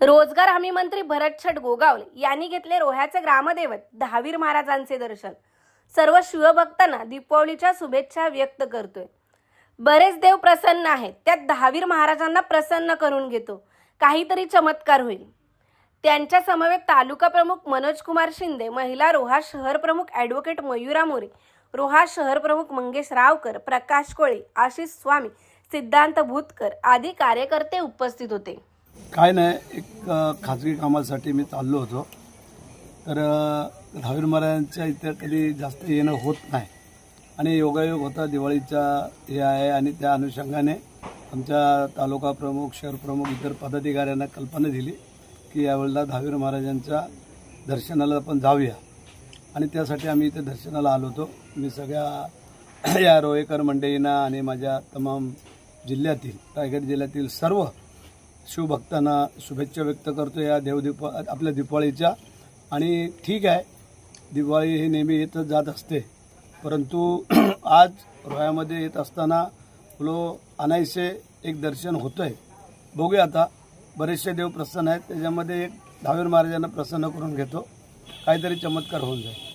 रोजगार हमी मंत्री भरत गोगावले यांनी घेतले रोह्याचे ग्रामदैवत दहावीर महाराजांचे दर्शन। सर्व शिवभक्तांना दीपावलीच्या शुभेच्छा व्यक्त करतोय। बरेच देव प्रसन्न आहेत, त्यात दहावीर महाराजांना प्रसन्न करून घेतो, काहीतरी चमत्कार होईल। त्यांच्या समवेत तालुका प्रमुख मनोज कुमार शिंदे, महिला रोहा शहर प्रमुख ॲडव्होकेट मयुरा मोरे, रोहा शहर प्रमुख मंगेश रावकर, प्रकाश कोळे, आशिष स्वामी, सिद्धांत भूतकर आदी कार्यकर्ते उपस्थित होते। काय नाही, एक खाजगी कामासाठी मी चाललो होतो, तर दहावीर महाराजांच्या इथे कधी जास्त येणं होत नाही आणि योगायोग होता दिवाळीचा हे आहे आणि त्या अनुषंगाने आमच्या तालुका प्रमुख, शहर प्रमुख, इतर पदाधिकाऱ्यांना कल्पना दिली की यावेळेला दहावीर महाराजांच्या दर्शनाला आपण जाऊया आणि त्यासाठी आम्ही इथे दर्शनाला आलो होतो। मी सगळ्या या रोहेकर मंडळींना आणि माझ्या तमाम जिल्ह्यातील, रायगड जिल्ह्यातील सर्व शिवभक्तांना शुभेच्छा व्यक्त करतो या आपल्या दिवाळीच्या। आणि ठीक आहे, दिवाळी ही नेहमी येतच जात असते, परंतु आज रोह्यामध्ये येत असताना अनायसे एक दर्शन होतं आहे। बघूया, आता बरेचसे देव प्रसन्न आहेत, त्याच्यामध्ये एक दहावीर महाराजांना प्रसन्न करून घेतो, काहीतरी चमत्कार होऊन जाईल।